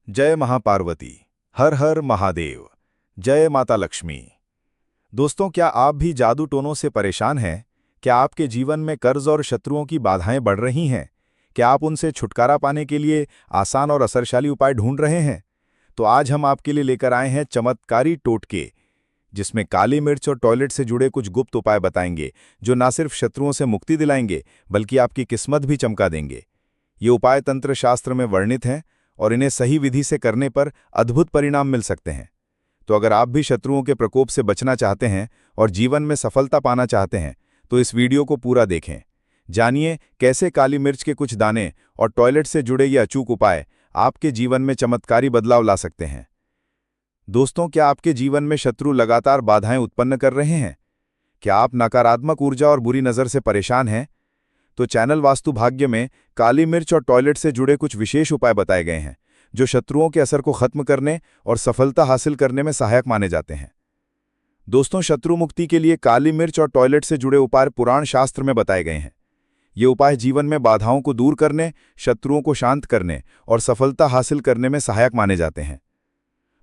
जय महापार्वती। हर हर महादेव। जय माता लक्ष्मी। दोस्तों, क्या आप भी जादू टोनों से परेशान हैं? क्या आपके जीवन में कर्ज और शत्रुओं की बाधाएं बढ़ रही हैं? क्या आप उनसे छुटकारा पाने के लिए आसान और असरशाली उपाय ढूंढ रहे हैं? तो आज हम आपके लिए लेकर आए हैं चमत्कारी टोटके, जिसमें काली मिर्च और टॉयलेट से जुड़े कुछ गुप्त उपाय बताएंगे, जो न सिर्फ शत्रुओं से मुक्ति दिलाएंगे बल्कि आपकी किस्मत भी चमका देंगे। ये उपाय तंत्र शास्त्र में वर्णित हैं और इन्हें सही विधि से करने पर अद्भुत परिणाम मिल सकते हैं। तो अगर आप भी शत्रुओं के प्रकोप से बचना चाहते हैं और जीवन में सफलता पाना चाहते हैं, तो इस वीडियो को पूरा देखें। जानिए कैसे काली मिर्च के कुछ दाने और टॉयलेट से जुड़े ये अचूक उपाय आपके जीवन में चमत्कारी बदलाव ला सकते हैं। दोस्तों, क्या आपके जीवन में शत्रु लगातार बाधाएं उत्पन्न कर रहे हैं? क्या आप नकारात्मक ऊर्जा और बुरी नज़र से परेशान हैं? तो चैनल वास्तु भाग्य में काली मिर्च और टॉयलेट से जुड़े कुछ विशेष उपाय बताए गए हैं, जो शत्रुओं के असर को खत्म करने और सफलता हासिल करने में सहायक माने जाते हैं। दोस्तों, शत्रु मुक्ति के लिए काली मिर्च और टॉयलेट से जुड़े उपाय पुराण शास्त्र में बताए गए हैं। ये उपाय जीवन में बाधाओं को दूर करने, शत्रुओं को शांत करने और सफलता हासिल करने में सहायक माने जाते हैं।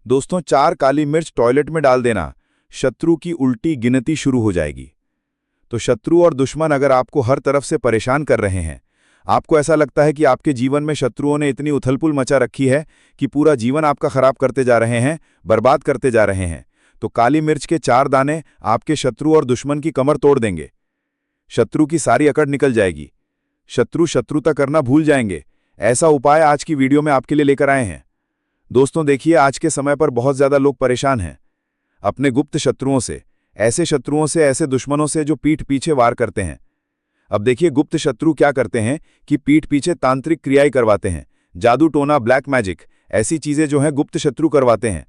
दोस्तों, 4 काली मिर्च टॉयलेट में डाल देना, शत्रु की उल्टी गिनती शुरू हो जाएगी। तो शत्रु और दुश्मन अगर आपको हर तरफ से परेशान कर रहे हैं, आपको ऐसा लगता है कि आपके जीवन में शत्रुओं ने इतनी उथलपुल मचा रखी है कि पूरा जीवन आपका खराब करते जा रहे हैं, बर्बाद करते जा रहे हैं, तो काली मिर्च के 4 दाने आपके शत्रु और दुश्मन की कमर तोड़ देंगे। शत्रु की सारी अकड़ निकल जाएगी, शत्रु शत्रुता करना भूल जाएंगे। ऐसा उपाय आज की वीडियो में आपके लिए लेकर आए हैं। दोस्तों देखिए, आज के समय पर बहुत ज्यादा लोग परेशान हैं अपने गुप्त शत्रुओं से, ऐसे दुश्मनों से जो पीठ पीछे वार करते हैं। अब देखिए, गुप्त शत्रु क्या करते हैं कि पीठ पीछे तांत्रिक क्रियाएं करवाते हैं, जादू टोना, ब्लैक मैजिक, ऐसी चीजें जो हैं गुप्त शत्रु करवाते हैं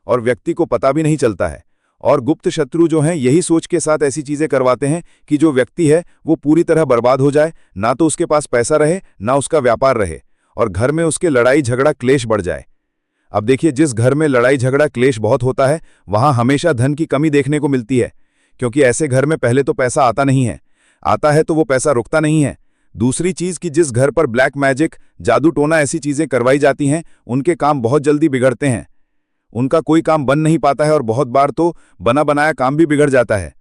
और व्यक्ति को पता भी नहीं चलता है। और गुप्त शत्रु जो हैं यही सोच के साथ ऐसी चीजें करवाते हैं कि जो व्यक्ति है वो पूरी तरह बर्बाद हो जाए, ना तो उसके पास पैसा रहे ना उसका व्यापार रहे, और घर में उसके लड़ाई झगड़ा क्लेश बढ़ जाए। अब देखिए, जिस घर में लड़ाई झगड़ा क्लेश बहुत होता है वहां हमेशा धन की कमी देखने को मिलती है, क्योंकि ऐसे घर में पहले तो पैसा आता नहीं है, आता है तो वो पैसा रुकता नहीं है। दूसरी चीज कि जिस घर पर ब्लैक मैजिक, जादू टोना ऐसी चीजें करवाई जाती हैं, उनके काम बहुत जल्दी बिगड़ते हैं, उनका कोई काम बन नहीं पाता है और बहुत बार तो बना बनाया काम भी बिगड़ जाता है।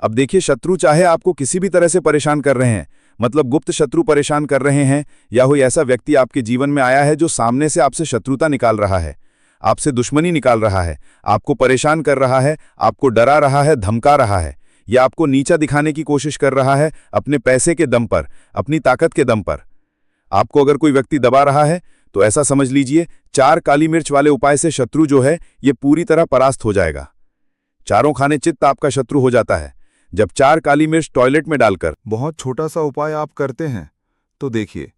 अब देखिए, शत्रु चाहे आपको किसी भी तरह से परेशान कर रहे हैं, मतलब गुप्त शत्रु परेशान कर रहे हैं, या कोई ऐसा व्यक्ति आपके जीवन में आया है जो सामने से आपसे शत्रुता निकाल रहा है, आपसे दुश्मनी निकाल रहा है, आपको परेशान कर रहा है, आपको डरा रहा है, धमका रहा है, या आपको नीचा दिखाने की कोशिश कर रहा है अपने पैसे के दम पर, अपनी ताकत के दम पर। आपको अगर कोई व्यक्ति दबा रहा है तो ऐसा समझ लीजिए, 4 काली मिर्च वाले उपाय से शत्रु जो है ये पूरी तरह परास्त हो जाएगा। चारों खाने चित्त आपका शत्रु हो जाता है जब 4 काली मिर्च टॉयलेट में डालकर बहुत छोटा सा उपाय आप करते हैं। तो देखिए,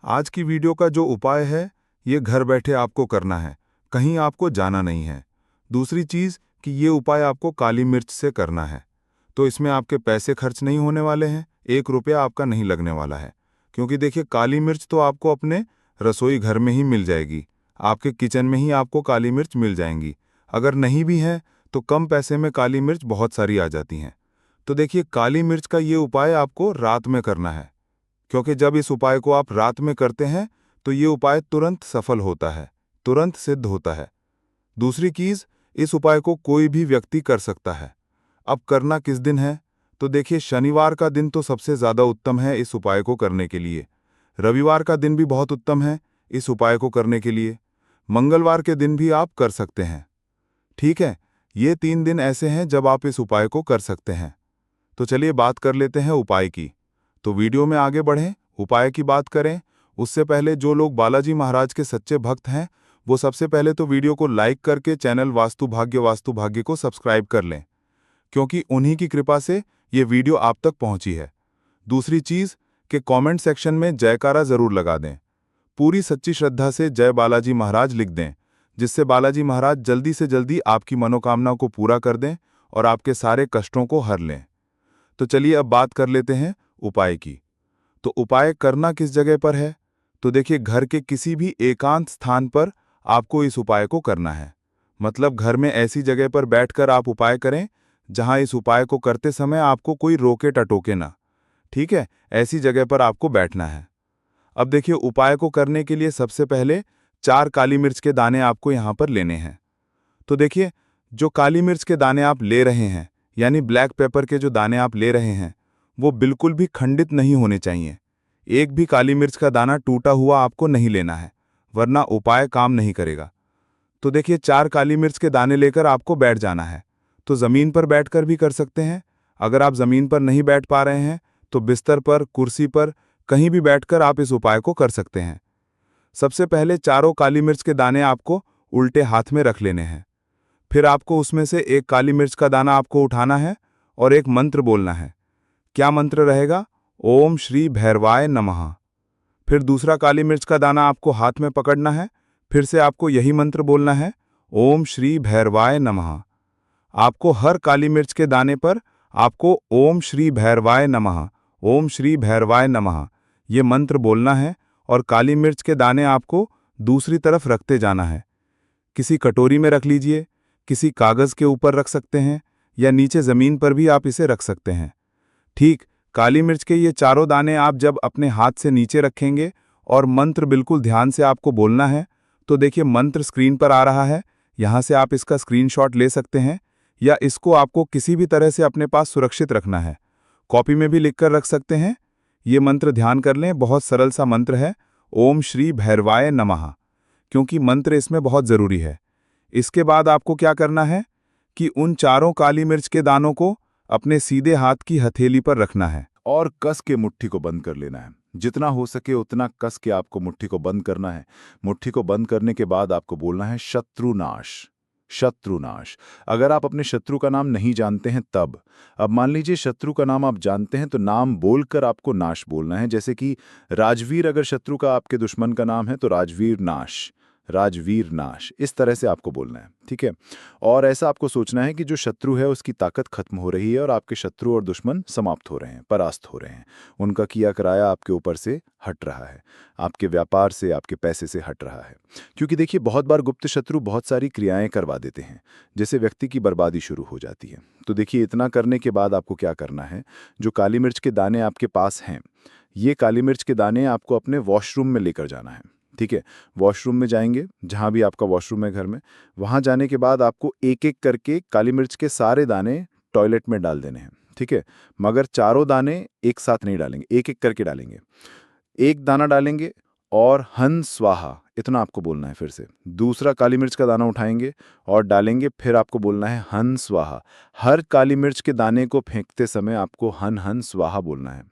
आज की वीडियो का जो उपाय है ये घर बैठे आपको करना है, कहीं आपको जाना नहीं है। दूसरी चीज़ कि ये उपाय आपको काली मिर्च से करना है, तो इसमें आपके पैसे खर्च नहीं होने वाले हैं, 1 रुपया आपका नहीं लगने वाला है। क्योंकि देखिए, काली मिर्च तो आपको अपने रसोई घर में ही मिल जाएगी, आपके किचन में ही आपको काली मिर्च मिल जाएंगी। अगर नहीं भी है तो कम पैसे में काली मिर्च बहुत सारी आ जाती हैं। तो देखिए, काली मिर्च का ये उपाय आपको रात में करना है, क्योंकि जब इस उपाय को आप रात में करते हैं तो ये उपाय तुरंत सफल होता है, तुरंत सिद्ध होता है। दूसरी चीज़, इस उपाय को कोई भी व्यक्ति कर सकता है। अब करना किस दिन है? तो देखिए, शनिवार का दिन तो सबसे ज़्यादा उत्तम है इस उपाय को करने के लिए। रविवार का दिन भी बहुत उत्तम है इस उपाय को करने के लिए। मंगलवार के दिन भी आप कर सकते हैं। ठीक है, ये 3 दिन ऐसे हैं जब आप इस उपाय को कर सकते हैं। तो चलिए बात कर लेते हैं उपाय की। तो वीडियो में आगे बढ़ें, उपाय की बात करें उससे पहले जो लोग बालाजी महाराज के सच्चे भक्त हैं वो सबसे पहले तो वीडियो को लाइक करके चैनल वास्तु भाग्य को सब्सक्राइब कर लें, क्योंकि उन्हीं की कृपा से ये वीडियो आप तक पहुंची है। दूसरी चीज़ कि कमेंट सेक्शन में जयकारा ज़रूर लगा दें, पूरी सच्ची श्रद्धा से जय बालाजी महाराज लिख दें, जिससे बालाजी महाराज जल्दी से जल्दी आपकी मनोकामना को पूरा कर दें और आपके सारे कष्टों को हर लें। तो चलिए अब बात कर लेते हैं उपाय की। तो उपाय करना किस जगह पर है? तो देखिए, घर के किसी भी एकांत स्थान पर आपको इस उपाय को करना है। मतलब घर में ऐसी जगह पर बैठकर आप उपाय करें जहां इस उपाय को करते समय आपको कोई रोके टटोके ना। ठीक है, ऐसी जगह पर आपको बैठना है। अब देखिए, उपाय को करने के लिए सबसे पहले 4 काली मिर्च के दाने आपको यहाँ पर लेने हैं। तो देखिए, जो काली मिर्च के दाने आप ले रहे हैं, यानी ब्लैक पेपर के जो दाने आप ले रहे हैं, वो बिल्कुल भी खंडित नहीं होने चाहिए। एक भी काली मिर्च का दाना टूटा हुआ आपको नहीं लेना है, वरना उपाय काम नहीं करेगा। तो देखिए, 4 काली मिर्च के दाने लेकर आपको बैठ जाना है। तो ज़मीन पर बैठकर भी कर सकते हैं। अगर आप ज़मीन पर नहीं बैठ पा रहे हैं तो बिस्तर पर, कुर्सी पर, कहीं भी बैठकर आप इस उपाय को कर सकते हैं। सबसे पहले चारों काली मिर्च के दाने आपको उल्टे हाथ में रख लेने हैं। फिर आपको उसमें से एक काली मिर्च का दाना आपको उठाना है और एक मंत्र बोलना है। क्या मंत्र रहेगा? ओम श्री भैरवाय नमः। फिर दूसरा काली मिर्च का दाना आपको हाथ में पकड़ना है। फिर से आपको यही मंत्र बोलना है, ओम श्री भैरवाय नमः। आपको हर काली मिर्च के दाने पर आपको ओम श्री भैरवाय नमः, ओम श्री भैरवाय नमः ये मंत्र बोलना है और काली मिर्च के दाने आपको दूसरी तरफ रखते जाना है। किसी कटोरी में रख लीजिए, किसी कागज़ के ऊपर रख सकते हैं या नीचे ज़मीन पर भी आप इसे रख सकते हैं। ठीक, काली मिर्च के ये चारों दाने आप जब अपने हाथ से नीचे रखेंगे और मंत्र बिल्कुल ध्यान से आपको बोलना है, तो देखिए मंत्र स्क्रीन पर आ रहा है। यहाँ से आप इसका स्क्रीनशॉट ले सकते हैं या इसको आपको किसी भी तरह से अपने पास सुरक्षित रखना है। कॉपी में भी लिखकर रख सकते हैं। ये मंत्र ध्यान कर लें, बहुत सरल सा मंत्र है, ओम श्री भैरवाय नमः, क्योंकि मंत्र इसमें बहुत ज़रूरी है। इसके बाद आपको क्या करना है कि उन चारों काली मिर्च के दानों को अपने सीधे हाथ की हथेली पर रखना है और कस के मुट्ठी को बंद कर लेना है। जितना हो सके उतना कस के आपको मुट्ठी को बंद करना है। मुट्ठी को बंद करने के बाद आपको बोलना है शत्रुनाश, शत्रुनाश। अगर आप अपने शत्रु का नाम नहीं जानते हैं तब, अब मान लीजिए शत्रु का नाम आप जानते हैं तो नाम बोलकर आपको नाश बोलना है। जैसे कि राजवीर अगर शत्रु का आपके दुश्मन का नाम है तो राजवीर नाश, राजवीर नाश, इस तरह से आपको बोलना है, ठीक है। और ऐसा आपको सोचना है कि जो शत्रु है उसकी ताकत खत्म हो रही है और आपके शत्रु और दुश्मन समाप्त हो रहे हैं, परास्त हो रहे हैं। उनका किया कराया आपके ऊपर से हट रहा है, आपके व्यापार से, आपके पैसे से हट रहा है। क्योंकि देखिए, बहुत बार गुप्त शत्रु बहुत सारी क्रियाएं करवा देते हैं, जैसे व्यक्ति की बर्बादी शुरू हो जाती है। तो देखिए, इतना करने के बाद आपको क्या करना है, जो काली मिर्च के दाने आपके पास हैं, ये काली मिर्च के दाने आपको अपने वॉशरूम में लेकर जाना है, ठीक है। वॉशरूम में जाएंगे, जहाँ भी आपका वॉशरूम है घर में, वहाँ जाने के बाद आपको एक एक करके काली मिर्च के सारे दाने टॉयलेट में डाल देने हैं, ठीक है। मगर चारों दाने एक साथ नहीं डालेंगे, एक एक करके डालेंगे। एक दाना डालेंगे और हन स्वाहा इतना आपको बोलना है। फिर से दूसरा काली मिर्च का दाना उठाएंगे और डालेंगे, फिर आपको बोलना है हन स्वाहा। हर काली मिर्च के दाने को फेंकते समय आपको हन हन स्वाहा बोलना है।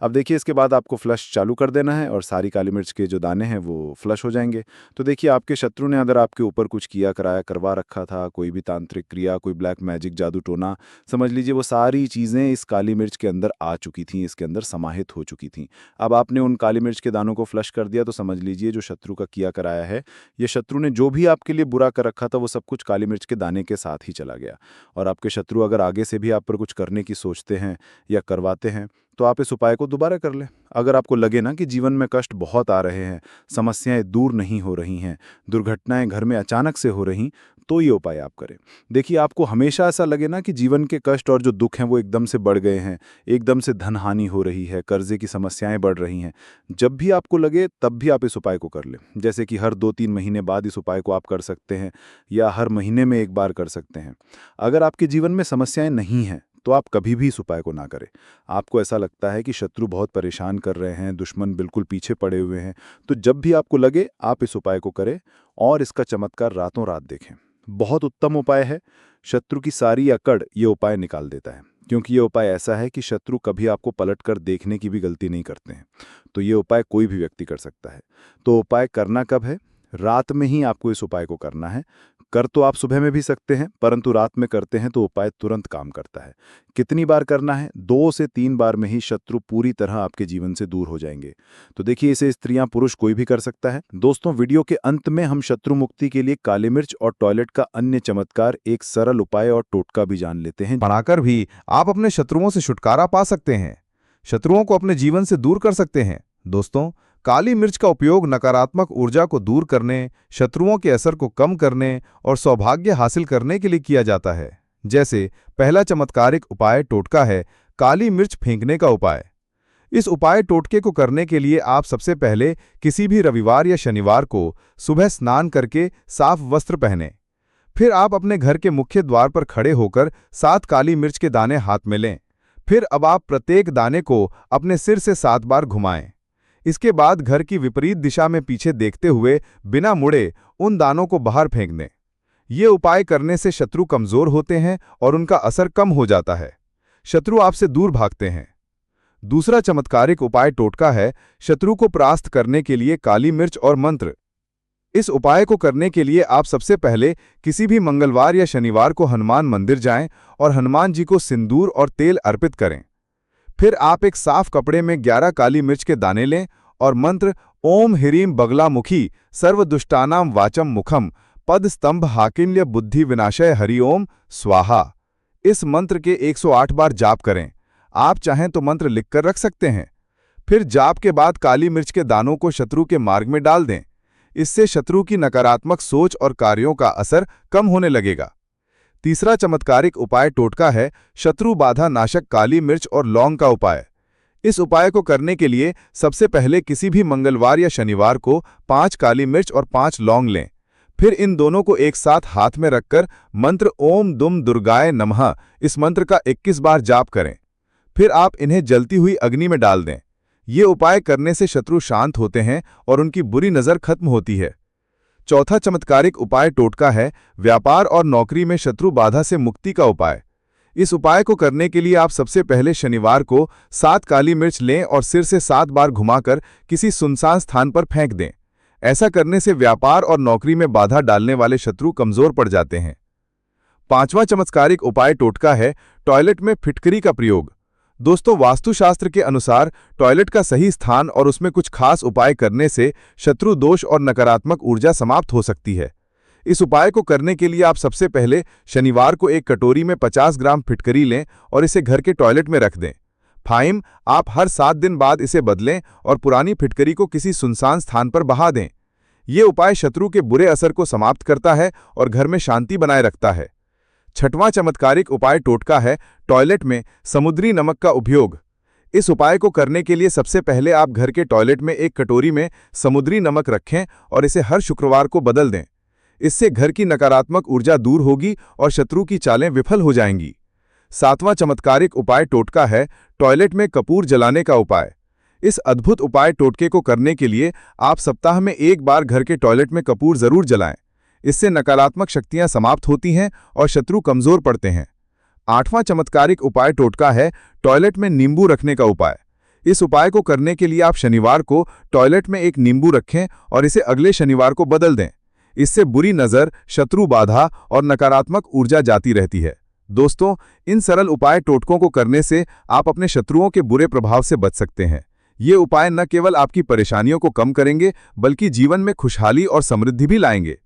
अब देखिए, इसके बाद आपको फ्लश चालू कर देना है और सारी काली मिर्च के जो दाने हैं वो फ्लश हो जाएंगे। तो देखिए, आपके शत्रु ने अगर आपके ऊपर कुछ किया कराया करवा रखा था, कोई भी तांत्रिक क्रिया, कोई ब्लैक मैजिक, जादू टोना, समझ लीजिए वो सारी चीज़ें इस काली मिर्च के अंदर आ चुकी थीं, इसके अंदर समाहित हो चुकी थीं। अब आपने उन काली मिर्च के दानों को फ्लश कर दिया तो समझ लीजिए जो शत्रु का किया कराया है, ये शत्रु ने जो भी आपके लिए बुरा कर रखा था वो सब कुछ काली मिर्च के दाने के साथ ही चला गया। और आपके शत्रु अगर आगे से भी आप पर कुछ करने की सोचते हैं या करवाते हैं तो आप इस उपाय को दोबारा कर लें। अगर आपको लगे ना कि जीवन में कष्ट बहुत आ रहे हैं, समस्याएं दूर नहीं हो रही हैं, दुर्घटनाएं घर में अचानक से हो रही, तो ये उपाय आप करें। देखिए, आपको हमेशा ऐसा लगे ना कि जीवन के कष्ट और जो दुख हैं वो एकदम से बढ़ गए हैं, एकदम से धन हानि हो रही है, कर्जे की समस्याएं बढ़ रही हैं, जब भी आपको लगे तब भी आप इस उपाय को कर लें। जैसे कि हर 2-3 महीने बाद इस उपाय को आप कर सकते हैं या हर महीने में एक बार कर सकते हैं। अगर आपके जीवन में समस्याएं नहीं हैं तो आप कभी भी इस उपाय को ना करें। आपको ऐसा लगता है कि शत्रु बहुत परेशान कर रहे हैं, दुश्मन बिल्कुल पीछे पड़े हुए हैं, तो जब भी आपको लगे आप इस उपाय को करें और इसका चमत्कार रातों रात देखें। बहुत उत्तम उपाय है। शत्रु की सारी अकड़ ये उपाय निकाल देता है, क्योंकि ये उपाय ऐसा है कि शत्रु कभी आपको पलटकर देखने की भी गलती नहीं करते हैं। तो ये उपाय कोई भी व्यक्ति कर सकता है। तो उपाय करना कब है? रात में ही आपको इस उपाय को करना है। कर तो आप सुबह में भी सकते हैं, परंतु रात में करते हैं तो उपाय तुरंत काम करता है। कितनी बार करना है? 2 से 3 बार में ही शत्रु पूरी तरह आपके जीवन से दूर हो जाएंगे। तो देखिए, इसे स्त्रियां पुरुष कोई भी कर सकता है। दोस्तों, वीडियो के अंत में हम शत्रु मुक्ति के लिए काली मिर्च और टॉयलेट का अन्य चमत्कार, एक सरल उपाय और टोटका भी जान लेते हैं। बनाकर भी आप अपने शत्रुओं से छुटकारा पा सकते हैं, शत्रुओं को अपने जीवन से दूर कर सकते हैं। दोस्तों, काली मिर्च का उपयोग नकारात्मक ऊर्जा को दूर करने, शत्रुओं के असर को कम करने और सौभाग्य हासिल करने के लिए किया जाता है। जैसे पहला चमत्कारिक उपाय टोटका है काली मिर्च फेंकने का उपाय। इस उपाय टोटके को करने के लिए आप सबसे पहले किसी भी रविवार या शनिवार को सुबह स्नान करके साफ वस्त्र पहनें। फिर आप अपने घर के मुख्य द्वार पर खड़े होकर 7 काली मिर्च के दाने हाथ में लें। फिर अब आप प्रत्येक दाने को अपने सिर से 7 बार घुमाएं। इसके बाद घर की विपरीत दिशा में पीछे देखते हुए बिना मुड़े उन दानों को बाहर फेंक दें। ये उपाय करने से शत्रु कमजोर होते हैं और उनका असर कम हो जाता है। शत्रु आपसे दूर भागते हैं। दूसरा चमत्कारिक उपाय टोटका है शत्रु को परास्त करने के लिए काली मिर्च और मंत्र। इस उपाय को करने के लिए आप सबसे पहले किसी भी मंगलवार या शनिवार को हनुमान मंदिर जाएं और हनुमान जी को सिंदूर और तेल अर्पित करें। फिर आप एक साफ कपड़े में 11 काली मिर्च के दाने लें और मंत्र ओम ह्रीम बगलामुखी सर्वदुष्टानाम वाचम मुखम पद स्तंभ हाकिन्य बुद्धि विनाशय हरि ओम स्वाहा इस मंत्र के 108 बार जाप करें। आप चाहें तो मंत्र लिखकर रख सकते हैं। फिर जाप के बाद काली मिर्च के दानों को शत्रु के मार्ग में डाल दें। इससे शत्रु की नकारात्मक सोच और कार्यों का असर कम होने लगेगा। तीसरा चमत्कारिक उपाय टोटका है शत्रु बाधा नाशक काली मिर्च और लौंग का उपाय। इस उपाय को करने के लिए सबसे पहले किसी भी मंगलवार या शनिवार को 5 काली मिर्च और 5 लौंग लें। फिर इन दोनों को एक साथ हाथ में रखकर मंत्र ओम दुम दुर्गाय नमः इस मंत्र का 21 बार जाप करें। फिर आप इन्हें जलती हुई अग्नि में डाल दें। ये उपाय करने से शत्रु शांत होते हैं और उनकी बुरी नज़र खत्म होती है। चौथा चमत्कारिक उपाय टोटका है व्यापार और नौकरी में शत्रु बाधा से मुक्ति का उपाय। इस उपाय को करने के लिए आप सबसे पहले शनिवार को 7 काली मिर्च लें और सिर से 7 बार घुमाकर किसी सुनसान स्थान पर फेंक दें। ऐसा करने से व्यापार और नौकरी में बाधा डालने वाले शत्रु कमजोर पड़ जाते हैं। पांचवा चमत्कारिक उपाय टोटका है टॉयलेट में फिटकरी का प्रयोग। दोस्तों, वास्तुशास्त्र के अनुसार टॉयलेट का सही स्थान और उसमें कुछ खास उपाय करने से शत्रु दोष और नकारात्मक ऊर्जा समाप्त हो सकती है। इस उपाय को करने के लिए आप सबसे पहले शनिवार को एक कटोरी में 50 ग्राम फिटकरी लें और इसे घर के टॉयलेट में रख दें। फाइम आप हर 7 दिन बाद इसे बदलें और पुरानी फिटकरी को किसी सुनसान स्थान पर बहा दें। ये उपाय शत्रु के बुरे असर को समाप्त करता है और घर में शांति बनाए रखता है। छठवां चमत्कारिक उपाय टोटका है टॉयलेट में समुद्री नमक का उपयोग। इस उपाय को करने के लिए सबसे पहले आप घर के टॉयलेट में एक कटोरी में समुद्री नमक रखें और इसे हर शुक्रवार को बदल दें। इससे घर की नकारात्मक ऊर्जा दूर होगी और शत्रु की चालें विफल हो जाएंगी। सातवां चमत्कारिक उपाय टोटका है टॉयलेट में कपूर जलाने का उपाय। इस अद्भुत उपाय टोटके को करने के लिए आप सप्ताह में एक बार घर के टॉयलेट में कपूर जरूर जलाएं। इससे नकारात्मक शक्तियां समाप्त होती हैं और शत्रु कमजोर पड़ते हैं। आठवां चमत्कारिक उपाय टोटका है टॉयलेट में नींबू रखने का उपाय। इस उपाय को करने के लिए आप शनिवार को टॉयलेट में एक नींबू रखें और इसे अगले शनिवार को बदल दें। इससे बुरी नज़र, शत्रु बाधा और नकारात्मक ऊर्जा जाती रहती है। दोस्तों, इन सरल उपाय टोटकों को करने से आप अपने शत्रुओं के बुरे प्रभाव से बच सकते हैं। ये उपाय न केवल आपकी परेशानियों को कम करेंगे बल्कि जीवन में खुशहाली और समृद्धि भी लाएंगे।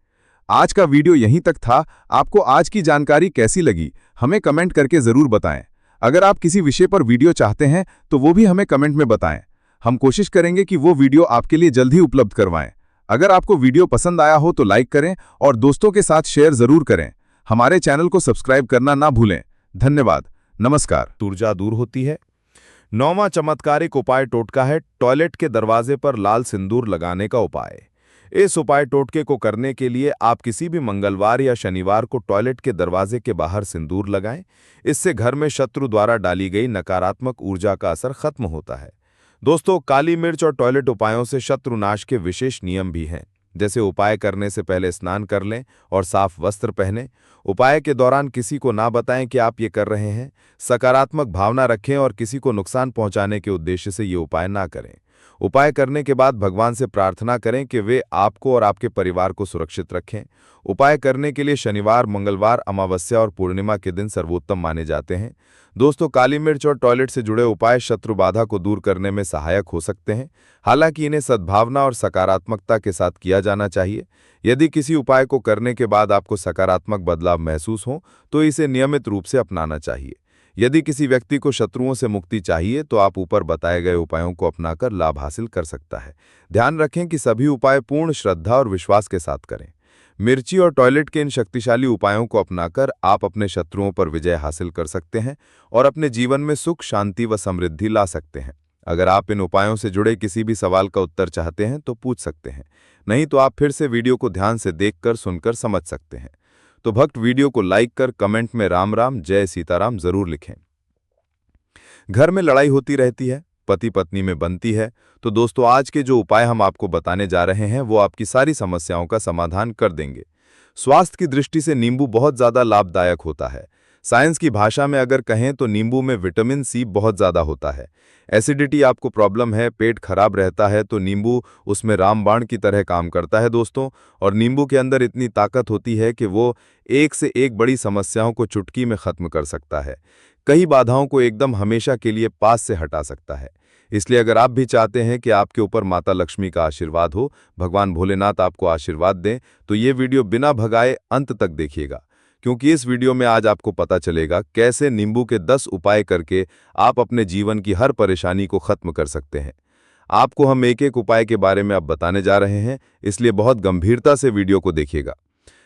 आज का वीडियो यहीं तक था। आपको आज की जानकारी कैसी लगी हमें कमेंट करके ज़रूर बताएं। अगर आप किसी विषय पर वीडियो चाहते हैं तो वो भी हमें कमेंट में बताएं। हम कोशिश करेंगे कि वो वीडियो आपके लिए जल्द ही उपलब्ध करवाएं। अगर आपको वीडियो पसंद आया हो तो लाइक करें और दोस्तों के साथ शेयर ज़रूर करें। हमारे चैनल को सब्सक्राइब करना ना भूलें। धन्यवाद। नमस्कार। ऊर्जा दूर होती है। 9वां चमत्कारिक उपाय टोटका है टॉयलेट के दरवाजे पर लाल सिंदूर लगाने का उपाय। इस उपाय टोटके को करने के लिए आप किसी भी मंगलवार या शनिवार को टॉयलेट के दरवाजे के बाहर सिंदूर लगाएं। इससे घर में शत्रु द्वारा डाली गई नकारात्मक ऊर्जा का असर खत्म होता है। दोस्तों, काली मिर्च और टॉयलेट उपायों से शत्रुनाश के विशेष नियम भी हैं। जैसे उपाय करने से पहले स्नान कर लें और साफ वस्त्र पहनें। उपाय के दौरान किसी को ना बताएं कि आप ये कर रहे हैं। सकारात्मक भावना रखें और किसी को नुकसान पहुंचाने के उद्देश्य से ये उपाय ना करें। उपाय करने के बाद भगवान से प्रार्थना करें कि वे आपको और आपके परिवार को सुरक्षित रखें। उपाय करने के लिए शनिवार, मंगलवार, अमावस्या और पूर्णिमा के दिन सर्वोत्तम माने जाते हैं। दोस्तों, काली मिर्च और टॉयलेट से जुड़े उपाय शत्रु बाधा को दूर करने में सहायक हो सकते हैं। हालांकि इन्हें सद्भावना और सकारात्मकता के साथ किया जाना चाहिए। यदि किसी उपाय को करने के बाद आपको सकारात्मक बदलाव महसूस हो तो इसे नियमित रूप से अपनाना चाहिए। यदि किसी व्यक्ति को शत्रुओं से मुक्ति चाहिए तो आप ऊपर बताए गए उपायों को अपनाकर लाभ हासिल कर सकता है। ध्यान रखें कि सभी उपाय पूर्ण श्रद्धा और विश्वास के साथ करें। मिर्ची और टॉयलेट के इन शक्तिशाली उपायों को अपनाकर आप अपने शत्रुओं पर विजय हासिल कर सकते हैं और अपने जीवन में सुख, शांति व समृद्धि ला सकते हैं। अगर आप इन उपायों से जुड़े किसी भी सवाल का उत्तर चाहते हैं तो पूछ सकते हैं, नहीं तो आप फिर से वीडियो को ध्यान से देखकर सुनकर समझ सकते हैं। तो भक्त वीडियो को लाइक कर कमेंट में राम राम जय सीताराम जरूर लिखें। घर में लड़ाई होती रहती है, पति पत्नी में बनती है, तो दोस्तों आज के जो उपाय हम आपको बताने जा रहे हैं वो आपकी सारी समस्याओं का समाधान कर देंगे। स्वास्थ्य की दृष्टि से नींबू बहुत ज्यादा लाभदायक होता है। साइंस की भाषा में अगर कहें तो नींबू में विटामिन सी बहुत ज्यादा होता है। एसिडिटी आपको प्रॉब्लम है, पेट खराब रहता है, तो नींबू उसमें रामबाण की तरह काम करता है दोस्तों। और नींबू के अंदर इतनी ताकत होती है कि वो एक से एक बड़ी समस्याओं को चुटकी में खत्म कर सकता है, कई बाधाओं को एकदम हमेशा के लिए पास से हटा सकता है। इसलिए अगर आप भी चाहते हैं कि आपके ऊपर माता लक्ष्मी का आशीर्वाद हो, भगवान भोलेनाथ आपको आशीर्वाद दें, तो ये वीडियो बिना भगाए अंत तक देखिएगा, क्योंकि इस वीडियो में आज आपको पता चलेगा कैसे नींबू के 10 उपाय करके आप अपने जीवन की हर परेशानी को खत्म कर सकते हैं। आपको हम एक एक उपाय के बारे में अब बताने जा रहे हैं, इसलिए बहुत गंभीरता से वीडियो को देखिएगा।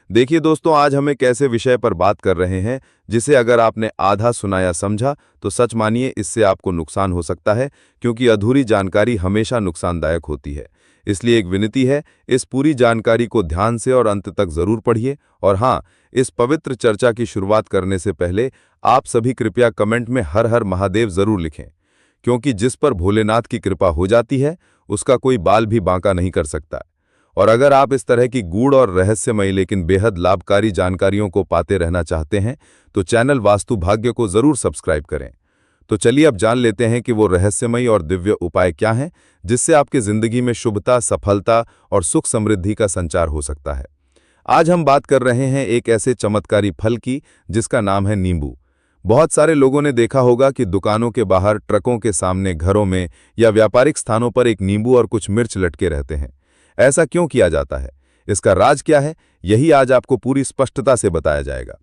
देखिए दोस्तों, आज हम एक ऐसे विषय पर बात कर रहे हैं जिसे अगर आपने आधा सुना या समझा तो सच मानिए इससे आपको नुकसान हो सकता है, क्योंकि अधूरी जानकारी हमेशा नुकसानदायक होती है। इसलिए एक विनती है, इस पूरी जानकारी को ध्यान से और अंत तक जरूर पढ़िए। और हाँ, इस पवित्र चर्चा की शुरुआत करने से पहले आप सभी कृपया कमेंट में हर हर महादेव जरूर लिखें, क्योंकि जिस पर भोलेनाथ की कृपा हो जाती है उसका कोई बाल भी बांका नहीं कर सकता। और अगर आप इस तरह की गूढ़ और रहस्यमयी लेकिन बेहद लाभकारी जानकारियों को पाते रहना चाहते हैं तो चैनल वास्तु भाग्य को जरूर सब्सक्राइब करें। तो चलिए अब जान लेते हैं कि वो रहस्यमयी और दिव्य उपाय क्या हैं जिससे आपकी जिंदगी में शुभता, सफलता और सुख समृद्धि का संचार हो सकता है। आज हम बात कर रहे हैं एक ऐसे चमत्कारी फल की जिसका नाम है नींबू। बहुत सारे लोगों ने देखा होगा कि दुकानों के बाहर, ट्रकों के सामने, घरों में या व्यापारिक स्थानों पर एक नींबू और कुछ मिर्च लटके रहते हैं। ऐसा क्यों किया जाता है, इसका राज क्या है, यही आज आपको पूरी स्पष्टता से बताया जाएगा।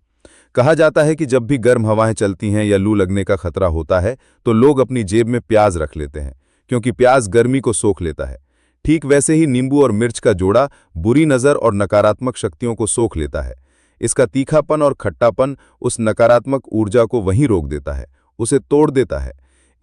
कहा जाता है कि जब भी गर्म हवाएं चलती हैं या लू लगने का खतरा होता है तो लोग अपनी जेब में प्याज रख लेते हैं, क्योंकि प्याज गर्मी को सोख लेता है। ठीक वैसे ही नींबू और मिर्च का जोड़ा बुरी नजर और नकारात्मक शक्तियों को सोख लेता है। इसका तीखापन और खट्टापन उस नकारात्मक ऊर्जा को वहीं रोक देता है, उसे तोड़ देता है।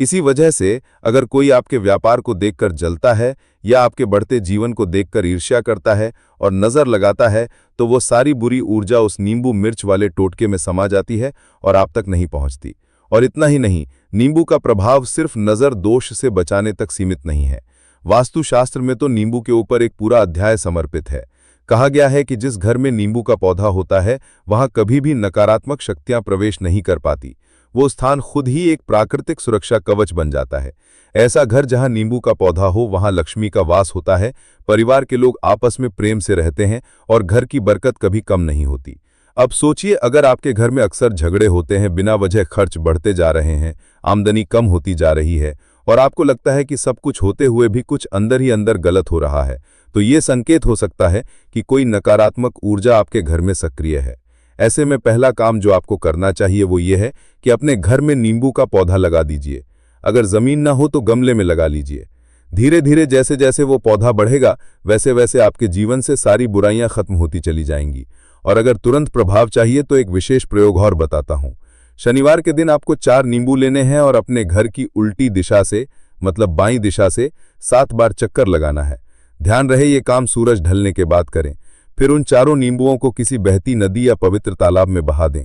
इसी वजह से अगर कोई आपके व्यापार को देखकर जलता है या आपके बढ़ते जीवन को देखकर ईर्ष्या करता है और नजर लगाता है, तो वो सारी बुरी ऊर्जा उस नींबू मिर्च वाले टोटके में समा जाती है और आप तक नहीं पहुंचती। और इतना ही नहीं, नींबू का प्रभाव सिर्फ नजर दोष से बचाने तक सीमित नहीं है। वास्तुशास्त्र में तो नींबू के ऊपर एक पूरा अध्याय समर्पित है। कहा गया है कि जिस घर में नींबू का पौधा होता है वहां कभी भी नकारात्मक शक्तियां प्रवेश नहीं कर पाती। वो स्थान खुद ही एक प्राकृतिक सुरक्षा कवच बन जाता है। ऐसा घर जहां नींबू का पौधा हो वहां लक्ष्मी का वास होता है, परिवार के लोग आपस में प्रेम से रहते हैं और घर की बरकत कभी कम नहीं होती। अब सोचिए, अगर आपके घर में अक्सर झगड़े होते हैं, बिना वजह खर्च बढ़ते जा रहे हैं, आमदनी कम होती जा रही है और आपको लगता है कि सब कुछ होते हुए भी कुछ अंदर ही अंदर गलत हो रहा है, तो ये संकेत हो सकता है कि कोई नकारात्मक ऊर्जा आपके घर में सक्रिय है। ऐसे में पहला काम जो आपको करना चाहिए वो ये है कि अपने घर में नींबू का पौधा लगा दीजिए। अगर जमीन ना हो तो गमले में लगा लीजिए। धीरे धीरे जैसे जैसे वो पौधा बढ़ेगा वैसे वैसे आपके जीवन से सारी बुराइयां खत्म होती चली जाएंगी। और अगर तुरंत प्रभाव चाहिए तो एक विशेष प्रयोग और बताता हूं। शनिवार के दिन आपको 4 नींबू लेने हैं और अपने घर की उल्टी दिशा से, मतलब बाईं दिशा से 7 बार चक्कर लगाना है। ध्यान रहे ये काम सूरज ढलने के बाद करें। फिर उन चारों नींबुओं को किसी बहती नदी या पवित्र तालाब में बहा दें।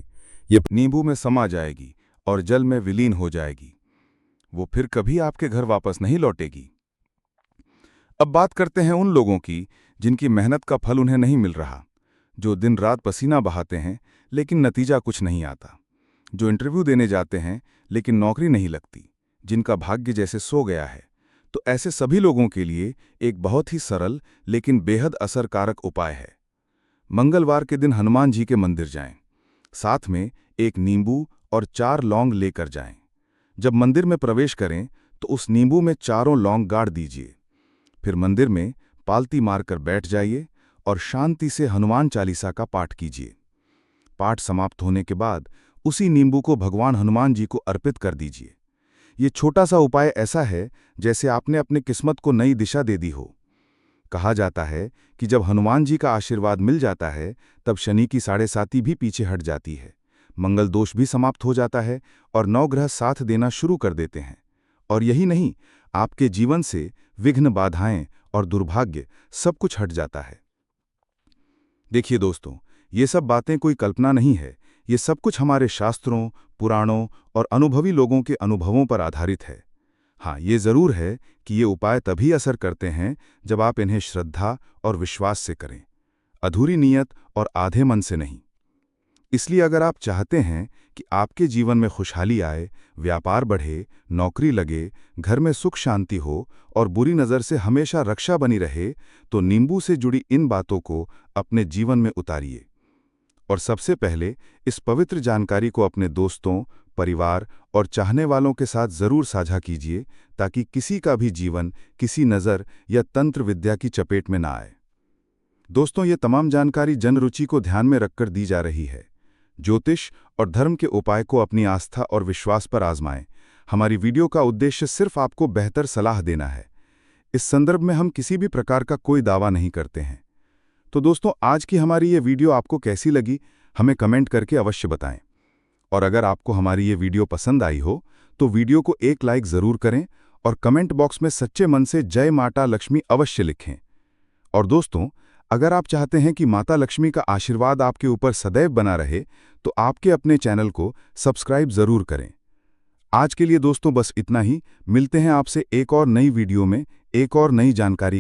ये नींबू में समा जाएगी और जल में विलीन हो जाएगी। वो फिर कभी आपके घर वापस नहीं लौटेगी। अब बात करते हैं उन लोगों की जिनकी मेहनत का फल उन्हें नहीं मिल रहा, जो दिन रात पसीना बहाते हैं लेकिन नतीजा कुछ नहीं आता, जो इंटरव्यू देने जाते हैं लेकिन नौकरी नहीं लगती, जिनका भाग्य जैसे सो गया है। तो ऐसे सभी लोगों के लिए एक बहुत ही सरल लेकिन बेहद असरकारक उपाय है। मंगलवार के दिन हनुमान जी के मंदिर जाएं। साथ में एक नींबू और 4 लौंग लेकर जाएं। जब मंदिर में प्रवेश करें तो उस नींबू में चारों लौंग गाड़ दीजिए। फिर मंदिर में पालती मारकर बैठ जाइए और शांति से हनुमान चालीसा का पाठ कीजिए। पाठ समाप्त होने के बाद उसी नींबू को भगवान हनुमान जी को अर्पित कर दीजिए। ये छोटा सा उपाय ऐसा है जैसे आपने अपनी किस्मत को नई दिशा दे दी हो। कहा जाता है कि जब हनुमान जी का आशीर्वाद मिल जाता है तब शनि की 7.5 भी पीछे हट जाती है, मंगल दोष भी समाप्त हो जाता है और 9 ग्रह साथ देना शुरू कर देते हैं। और यही नहीं, आपके जीवन से विघ्न, बाधाएं और दुर्भाग्य सब कुछ हट जाता है। देखिए दोस्तों, ये सब बातें कोई कल्पना नहीं है। ये सब कुछ हमारे शास्त्रों, पुराणों और अनुभवी लोगों के अनुभवों पर आधारित है। हाँ, ये जरूर है कि ये उपाय तभी असर करते हैं जब आप इन्हें श्रद्धा और विश्वास से करें, अधूरी नीयत और आधे मन से नहीं। इसलिए अगर आप चाहते हैं कि आपके जीवन में खुशहाली आए, व्यापार बढ़े, नौकरी लगे, घर में सुख शांति हो और बुरी नज़र से हमेशा रक्षा बनी रहे, तो नींबू से जुड़ी इन बातों को अपने जीवन में उतारिए। और सबसे पहले इस पवित्र जानकारी को अपने दोस्तों, परिवार और चाहने वालों के साथ ज़रूर साझा कीजिए, ताकि किसी का भी जीवन किसी नज़र या तंत्र विद्या की चपेट में ना आए। दोस्तों, ये तमाम जानकारी जनरुचि को ध्यान में रखकर दी जा रही है। ज्योतिष और धर्म के उपाय को अपनी आस्था और विश्वास पर आजमाएं। हमारी वीडियो का उद्देश्य सिर्फ आपको बेहतर सलाह देना है। इस संदर्भ में हम किसी भी प्रकार का कोई दावा नहीं करते हैं। तो दोस्तों, आज की हमारी ये वीडियो आपको कैसी लगी, हमें कमेंट करके अवश्य बताएं। और अगर आपको हमारी ये वीडियो पसंद आई हो तो वीडियो को एक लाइक ज़रूर करें और कमेंट बॉक्स में सच्चे मन से जय माता लक्ष्मी अवश्य लिखें। और दोस्तों, अगर आप चाहते हैं कि माता लक्ष्मी का आशीर्वाद आपके ऊपर सदैव बना रहे, तो आपके अपने चैनल को सब्सक्राइब ज़रूर करें। आज के लिए दोस्तों बस इतना ही। मिलते हैं आपसे एक और नई वीडियो में एक और नई जानकारी।